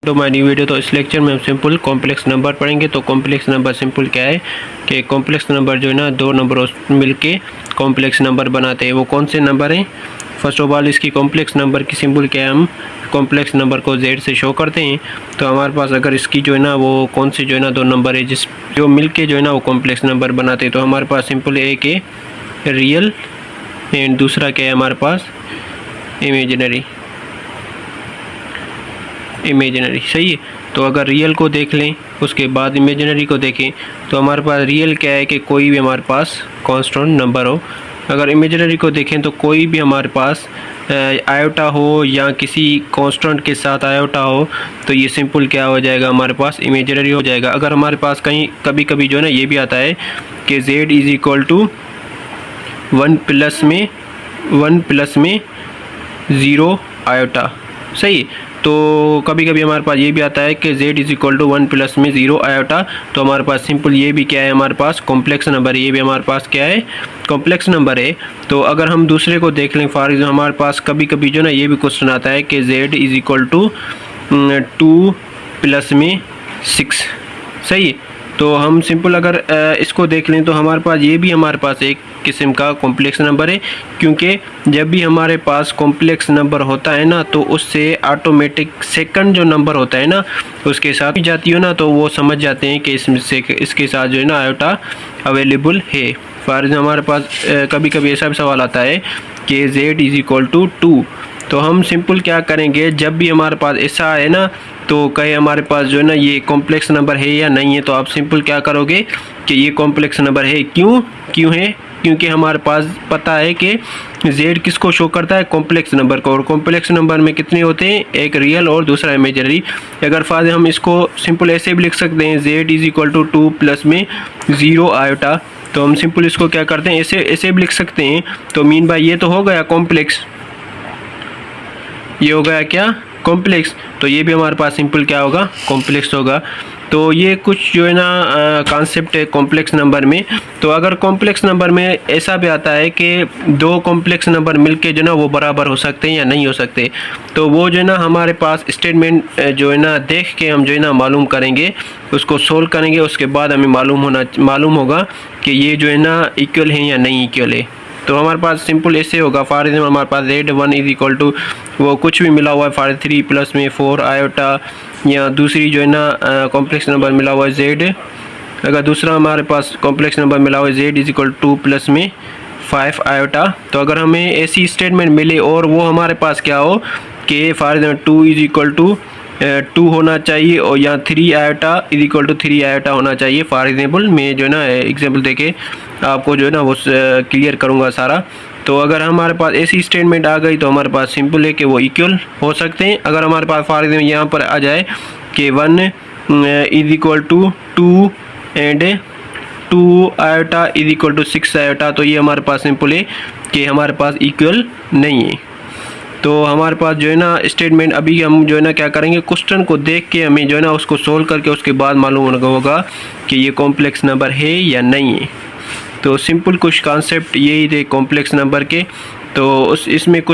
तो my new video. तो इस लेक्चर में हम सिंपल कॉम्प्लेक्स नंबर पढ़ेंगे। तो कॉम्प्लेक्स नंबर सिंपल क्या है कि कॉम्प्लेक्स नंबर जो है ना दो नंबरों मिलके कॉम्प्लेक्स नंबर बनाते हैं। वो कौन से नंबर हैं? फर्स्ट ऑफ ऑल इसकी कॉम्प्लेक्स नंबर की सिंबल क्या है? हम कॉम्प्लेक्स नंबर को जेड से शो करते हैं। तो हमारे पास अगर इसकी जो है ना वो कौन से जो है ना दो नंबर है जिस जो मिलके जो है ना वो कॉम्प्लेक्स नंबर बनाते हैं। तो हमारे पास सिंपल एक है रियल एंड दूसरा क्या है हमारे पास इमेजिनरी। सही है। तो अगर रियल को देख लें उसके बाद इमेजिनरी को देखें तो हमारे पास रियल क्या है कि कोई भी हमारे पास कांस्टेंट नंबर हो। अगर इमेजिनरी को देखें तो कोई भी हमारे पास आयोटा हो या किसी कांस्टेंट के साथ आयोटा हो तो ये सिंपल क्या हो जाएगा हमारे पास इमेजिनरी हो जाएगा। अगर हमारे पास कहीं कभी कभी जो है ना ये भी आता है कि z is equal to 1 plus में 0 आयोटा। सही। तो कभी कभी हमारे पास ये भी आता है कि z is equal to 1 plus में 0 आयोटा। तो हमारे पास सिंपल ये भी क्या है हमारे पास कॉम्प्लेक्स नंबर है। ये भी हमारे पास क्या है कॉम्प्लेक्स नंबर है। तो अगर हम दूसरे को देख लें फॉर एग्जाम्पल हमारे पास कभी कभी जो ना ये भी क्वेश्चन आता है कि z is equal to 2 plus में 6। सही। तो हम सिंपल अगर इसको देख लें तो हमारे पास ये भी हमारे पास एक किस्म का कॉम्प्लेक्स नंबर है, क्योंकि जब भी हमारे पास कॉम्प्लेक्स नंबर होता है ना तो उससे ऑटोमेटिक सेकंड जो नंबर होता है ना उसके साथ भी जाती हो ना तो वो समझ जाते हैं कि इसके साथ जो है ना आयोटा अवेलेबल है। फॉर एग्जाम्पल हमारे पास कभी कभी ऐसा भी सवाल आता है कि z इज इक्वल टू 2। तो हम सिंपल क्या करेंगे जब भी हमारे पास ऐसा है ना तो कहे हमारे पास जो है ना ये कॉम्प्लेक्स नंबर है या नहीं है तो आप सिंपल क्या करोगे कि ये कॉम्प्लेक्स नंबर है। क्यों है? क्योंकि हमारे पास पता है कि z किसको शो करता है कॉम्प्लेक्स नंबर को, और कॉम्प्लेक्स नंबर में कितने होते हैं एक रियल और दूसरा इमेजिनरी। अगर फादर हम इसको सिंपल ऐसे भी लिख सकते हैं z is equal to 2 plus में 0 आयोटा। तो हम सिंपल इसको क्या करते हैं ऐसे भी लिख सकते हैं। तो मीन बाय ये तो हो गया कॉम्प्लेक्स, ये हो गया क्या कॉम्प्लेक्स। तो ये भी हमारे पास सिंपल क्या होगा कॉम्प्लेक्स होगा। तो ये कुछ जो है ना कॉन्सेप्ट है कॉम्प्लेक्स नंबर में। तो अगर कॉम्प्लेक्स नंबर में ऐसा भी आता है कि दो कॉम्प्लेक्स नंबर मिलके जो ना वो बराबर हो सकते हैं या नहीं हो सकते, तो वो जो है ना हमारे पास स्टेटमेंट जो है ना देख के हम जो है ना मालूम करेंगे, उसको सोल्व करेंगे, उसके बाद हमें मालूम होगा कि ये जो है ना इक्वल है या नहीं इक्वल है। तो हमारे पास सिंपल ऐसे होगा फॉर एग्जाम्पल हमारे पास z1 इज इक्वल टू वो कुछ भी मिला हुआ है फॉर 3 प्लस में 4 आयोटा, या दूसरी जो है ना कॉम्प्लेक्स नंबर मिला हुआ है z। अगर दूसरा हमारे पास कॉम्प्लेक्स नंबर मिला हुआ है z is equal to 2 plus में 5 आयोटा। तो अगर हमें ऐसी स्टेटमेंट मिले और वो हमारे पास क्या हो कि for example 2 is equal to 2 होना चाहिए और या 3 iota is equal to 3 iota होना चाहिए। फॉर एग्जाम्पल मैं जो है ना एग्जाम्पल देके आपको जो है ना वो क्लियर करूँगा सारा। तो अगर हमारे पास ऐसी स्टेटमेंट आ गई तो हमारे पास सिंपल है कि वो इक्वल हो सकते हैं। अगर हमारे पास फॉर एग्जाम्पल यहाँ पर आ जाए कि 1 is equal to 2 and 2 iota is equal to 6 iota, तो ये हमारे पास सिंपल है कि हमारे पास इक्वल नहीं है। तो हमारे पास जो है ना स्टेटमेंट अभी हम जो है ना क्या करेंगे क्वेश्चन को देख के हमें जो है ना उसको सोल्व करके उसके बाद मालूम होगा कि ये कॉम्प्लेक्स नंबर है या नहीं है। तो सिंपल कुछ कॉन्सेप्ट यही थे कॉम्प्लेक्स नंबर के। तो इसमें कुछ